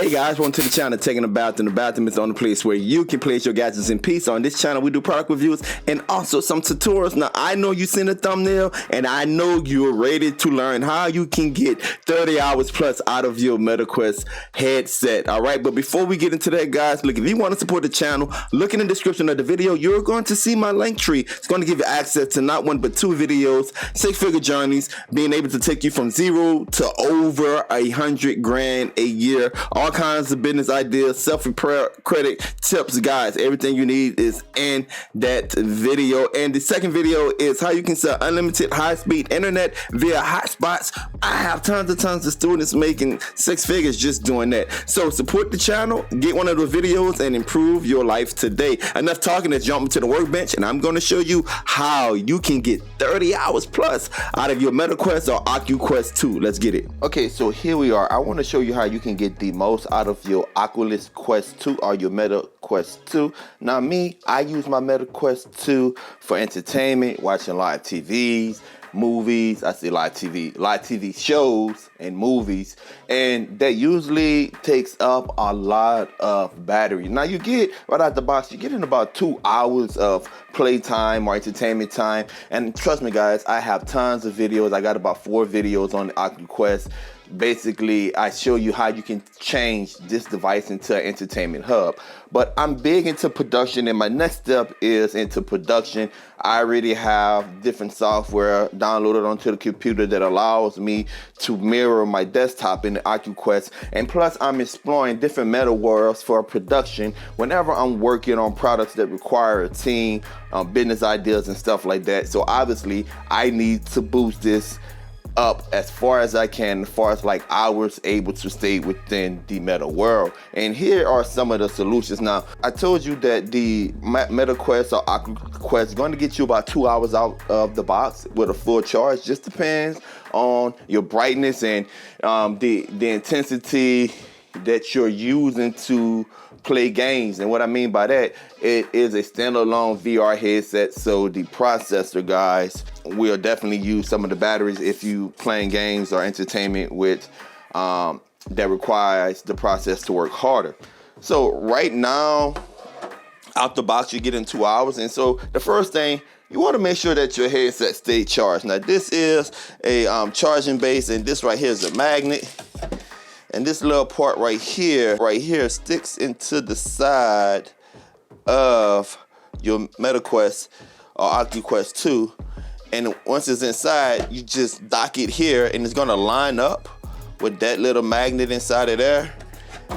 Hey guys, welcome to the channel Taking a Bathroom. The bathroom is the only place where you can place your gadgets in peace. On this channel we do product reviews and also some tutorials. Now I know you seen the thumbnail and I know you're ready to learn how you can get 30 hours plus out of your MetaQuest headset. Alright, but before we get into that guys, look, if you want to support the channel, look in the description of the video. You're going to see my link tree. It's going to give you access to not one but two videos, six-figure journeys, being able to take you from zero to over 100 grand a year. All kinds of business ideas, self-credit tips, guys. Everything you need is in that video. And the second video is how you can sell unlimited high-speed internet via hotspots. I have tons of students making six figures just doing that. So support the channel, get one of those videos, and improve your life today. Enough talking, let's jump into the workbench, and I'm going to show you how you can get 30 hours plus out of your MetaQuest or Oculus Quest 2. Let's get it. Okay, so here we are. I want to show you how you can get the most out of your Oculus Quest 2 or your MetaQuest 2. Now me, I use my MetaQuest 2 for entertainment, watching live TVs, movies. I see live TV shows and movies, and that usually takes up a lot of battery. Now you get right out the box, you get in about 2 hours of playtime or entertainment time, and trust me guys, I have tons of videos. I got about 4 videos on the Oculus Quest. Basically, I show you how you can change this device into an entertainment hub. But I'm big into production, and my next step is into production. I already have different software downloaded onto the computer that allows me to mirror my desktop in the Oculus Quest. And plus, I'm exploring different meta worlds for production whenever I'm working on products that require a team, business ideas and stuff like that. So obviously, I need to boost this up as far as I can, as far as like hours able to stay within the meta world. And here are some of the solutions. Now, I told you that the MetaQuest or Oculus Quest is going to get you about 2 hours out of the box with a full charge. Just depends on your brightness and the intensity that you're using to play games. And what I mean by that, it is a standalone VR headset, so the processor, guys, will definitely use some of the batteries if you playing games or entertainment with that requires the process to work harder. So right now, out the box, you get in 2 hours. And so the first thing, you want to make sure that your headset stays charged. Now this is a charging base, and this right here is a magnet. And this little part right here sticks into the side of your MetaQuest or Oculus Quest 2. And once it's inside, you just dock it here, and it's gonna line up with that little magnet inside of there.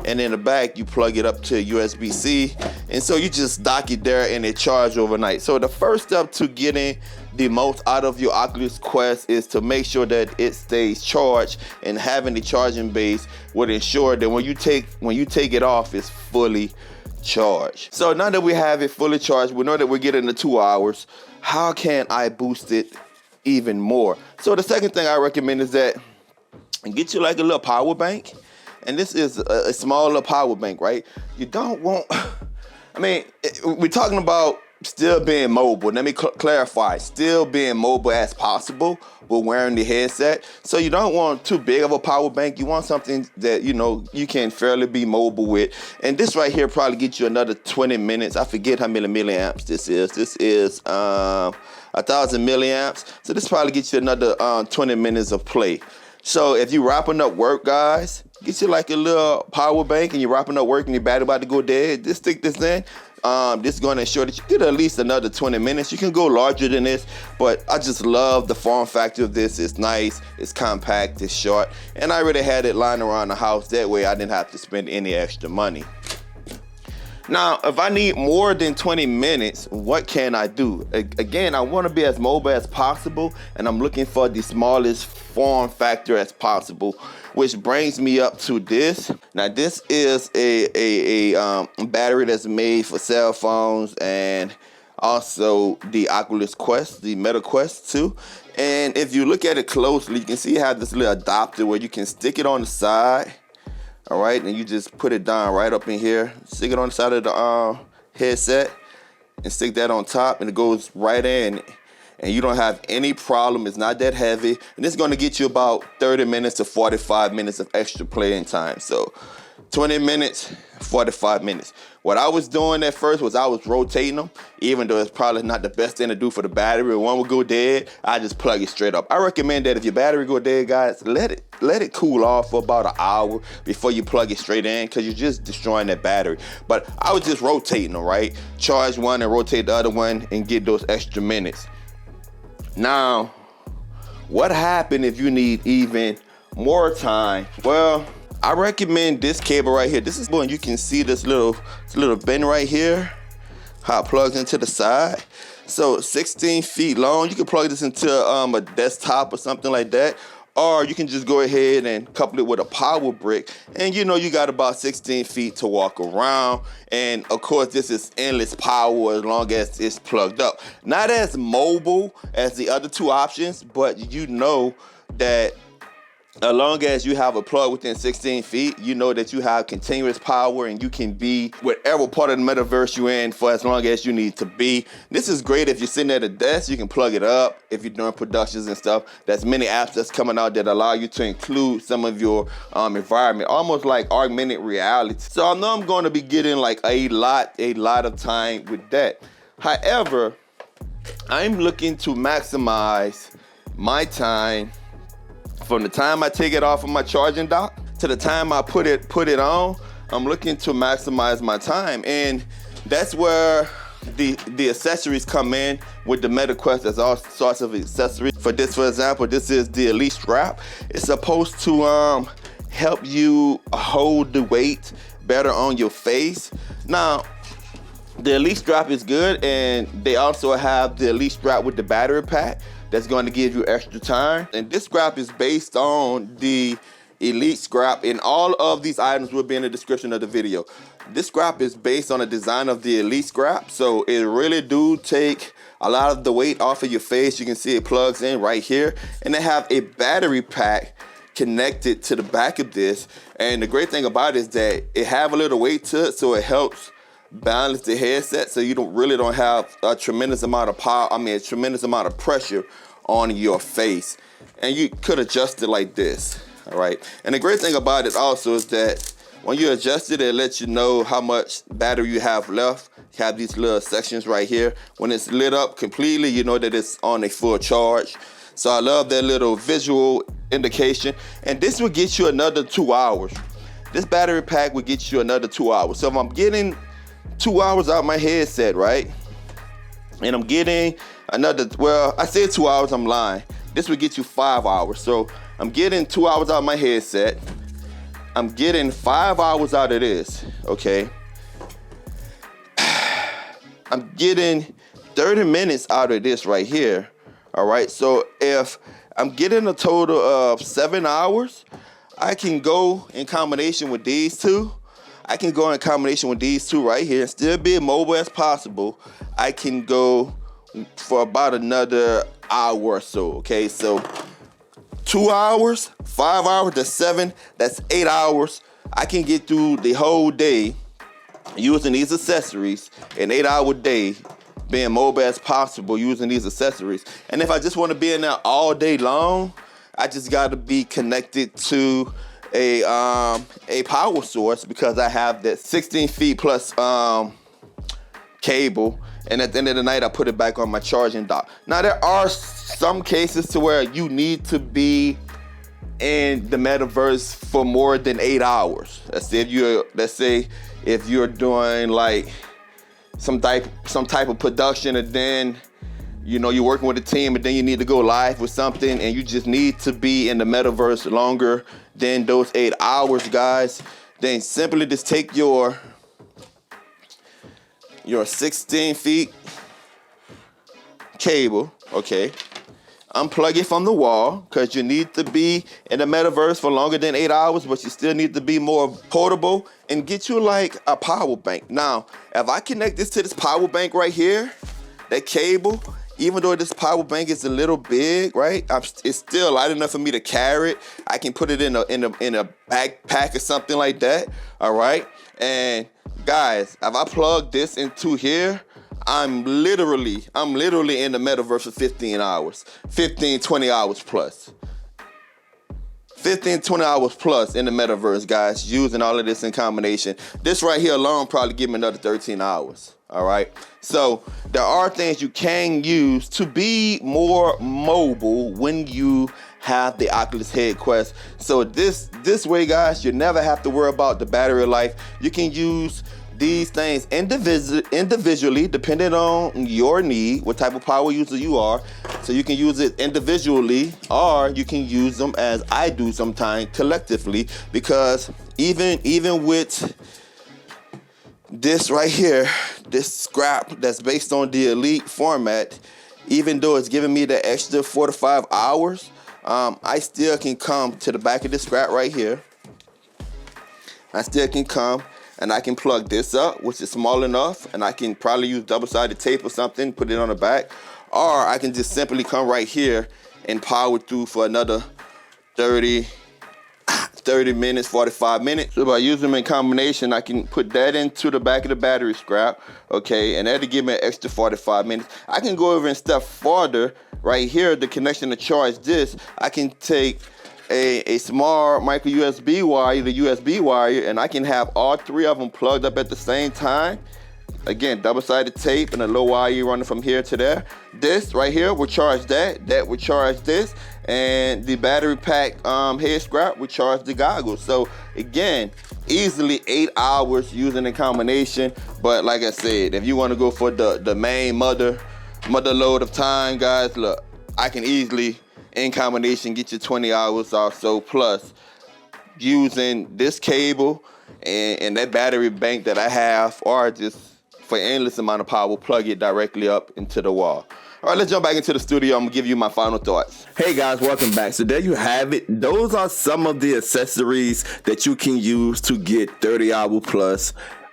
And in the back, you plug it up to USB-C. And so you just dock it there and it charges overnight. So the first step to getting the most out of your Oculus Quest is to make sure that it stays charged, and having the charging base would ensure that when you take it off, it's fully charged. So now that we have it fully charged, we know that we're getting the 2 hours. How can I boost it even more? So the second thing I recommend is that get you like a little power bank. And this is a small little power bank, right? You don't want, I mean, we're talking about still being mobile. Let me clarify, still being mobile as possible but wearing the headset. So you don't want too big of a power bank. You want something that, you know, you can fairly be mobile with. And this right here probably gets you another 20 minutes. I forget how many milliamps this is. This is 1,000 milliamps. So this probably gets you another 20 minutes of play. So if you're wrapping up work, guys, get you like a little power bank and you're wrapping up work and your battery about to go dead, just stick this in. This is going to ensure that you get at least another 20 minutes. You can go larger than this, but I just love the form factor of this. It's nice, it's compact, it's short, and I already had it lying around the house. That way I didn't have to spend any extra money. Now, if I need more than 20 minutes, what can I do? Again, I want to be as mobile as possible, and I'm looking for the smallest form factor as possible, which brings me up to this. Now, this is a battery that's made for cell phones and also the Oculus Quest, the MetaQuest 2. And if you look at it closely, you can see how this little adapter where you can stick it on the side. All right, and you just put it down right up in here, stick it on the side of the headset and stick that on top, and it goes right in, and you don't have any problem. It's not that heavy, and it's going to get you about 30 minutes to 45 minutes of extra playing time. So 20 minutes, 45 minutes. What I was doing at first was I was rotating them, even though it's probably not the best thing to do for the battery. If one would go dead, I just plug it straight up. I recommend that if your battery go dead, guys, let it cool off for about an hour before you plug it straight in, because you're just destroying that battery. But I was just rotating them, right? Charge one and rotate the other one and get those extra minutes. Now, what happened if you need even more time? Well, I recommend this cable right here. This is one you can see this little bend right here, how it plugs into the side. So 16 feet long. You can plug this into a desktop or something like that. Or you can just go ahead and couple it with a power brick. And you know you got about 16 feet to walk around. And of course this is endless power as long as it's plugged up. Not as mobile as the other two options, but you know that as long as you have a plug within 16 feet, you know that you have continuous power and you can be whatever part of the metaverse you're in for as long as you need to be. This is great if you're sitting at a desk, you can plug it up. If you're doing productions and stuff, there's many apps that's coming out that allow you to include some of your environment, almost like augmented reality. So I know I'm going to be getting like a lot of time with that. However, I'm looking to maximize my time from the time I take it off of my charging dock to the time I put it on. I'm looking to maximize my time, and that's where the accessories come in with the Meta Quest. There's all sorts of accessories. For example, this is the Elite Strap. It's supposed to help you hold the weight better on your face. Now, the Elite Strap is good, and they also have the Elite Strap with the battery pack that's going to give you extra time. And this strap is based on the Elite Strap, and all of these items will be in the description of the video. This strap is based on the design of the Elite Strap, so it really do take a lot of the weight off of your face. You can see it plugs in right here, and they have a battery pack connected to the back of this. And the great thing about it is that it have a little weight to it, so it helps balance the headset, so you don't have a tremendous amount of power. A tremendous amount of pressure on your face. And you could adjust it like this. All right. And the great thing about it also is that when you adjust it, it lets you know how much battery you have left. You have these little sections right here. When it's lit up completely, you know that it's on a full charge. So I love that little visual indication. And this will get you another 2 hours. This battery pack will get you another 2 hours. So if I'm getting 2 hours out of my headset, right? And I'm getting another, well, I said 2 hours, I'm lying. This would get you 5 hours. So I'm getting 2 hours out of my headset. I'm getting 5 hours out of this, okay? I'm getting 30 minutes out of this right here, all right? So if I'm getting a total of 7 hours, I can go in combination with these two. I can go in combination with these two right here and still be as mobile as possible. I can go for about another hour or so, okay? So 2 hours, 5 hours, that's 7, that's 8 hours. I can get through the whole day using these accessories, an 8-hour day, being mobile as possible using these accessories. And if I just want to be in there all day long, I just got to be connected to a power source, because I have that 16 feet plus cable, and at the end of the night I put it back on my charging dock. Now there are some cases to where you need to be in the metaverse for more than 8 hours. Let's say if you're doing like some type of production, and then you're working with a team, and then you need to go live with something, and you just need to be in the metaverse longer than those 8 hours, guys, then simply just take your 16 feet cable, okay, unplug it from the wall, because you need to be in the metaverse for longer than 8 hours, but you still need to be more portable, and get you like a power bank. Now, if I connect this to this power bank right here, that cable, even though this power bank is a little big, right? It's still light enough for me to carry it. I can put it in a backpack or something like that, all right? And guys, if I plug this into here, I'm literally in the metaverse for 15 hours, 15, 20 hours plus. 15, 20 hours plus in the metaverse, guys, using all of this in combination. This right here alone probably give me another 13 hours. All right. So there are things you can use to be more mobile when you have the Oculus Quest. So this way, guys, you never have to worry about the battery life. You can use these things individually, depending on your need, what type of power user you are. So you can use it individually, or you can use them, as I do sometimes, collectively, because even with this right here, this scrap that's based on the Elite format, even though it's giving me the extra 4 to 5 hours, I still can come to the back of the scrap right here. I still can come and I can plug this up, which is small enough, and I can probably use double-sided tape or something, put it on the back, or I can just simply come right here and power through for another 30 minutes, 45 minutes. So by using them in combination, I can put that into the back of the battery scrap, okay, and that'll give me an extra 45 minutes. I can go over and step farther. Right here, the connection to charge this, I can take a small micro USB wire, the USB wire, and I can have all 3 of them plugged up at the same time. Again, double-sided tape and a low wire running from here to there. This right here will charge that will charge this, and the battery pack head scrap will charge the goggles. So again, easily 8 hours using a combination. But like I said, if you want to go for the main mother load of time, guys, look, I can easily in combination get you 20 hours or so, plus using this cable and that battery bank that I have, or just for endless amount of power, plug it directly up into the wall. All right, let's jump back into the studio. I'm gonna give you my final thoughts. Hey guys, welcome back. So there you have it. Those are some of the accessories that you can use to get 30 hour plus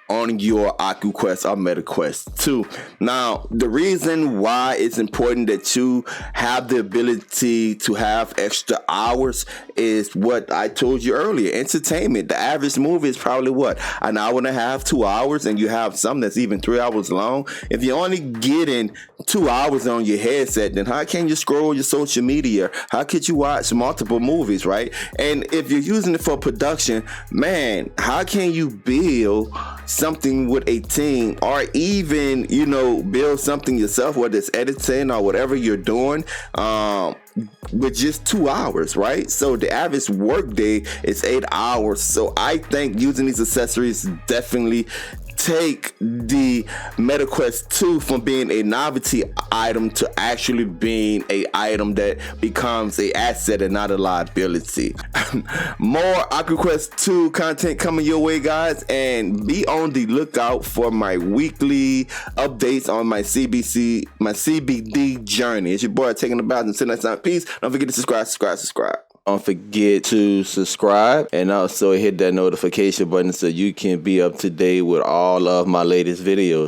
on your Oculus Quest or Meta Quest 2. Now, the reason why it's important that you have the ability to have extra hours is what I told you earlier. Entertainment. The average movie is probably what? An hour and a half, 2 hours, and you have some that's even 3 hours long. If you're only getting 2 hours on your headset, then how can you scroll your social media? How could you watch multiple movies, right? And if you're using it for production, man, how can you build something with a team, or even, you know, build something yourself, whether it's editing or whatever you're doing, with just 2 hours, right? So the average work day is 8 hours. So I think using these accessories definitely take the Meta Quest 2 from being a novelty item to actually being a item that becomes a asset and not a liability. More Oculus Quest 2 content coming your way, guys, and be on the lookout for my weekly updates on my CBD journey. It's your boy taking the bath and sitting next time. Peace. Don't forget to subscribe. Don't forget to subscribe and also hit that notification button so you can be up to date with all of my latest videos.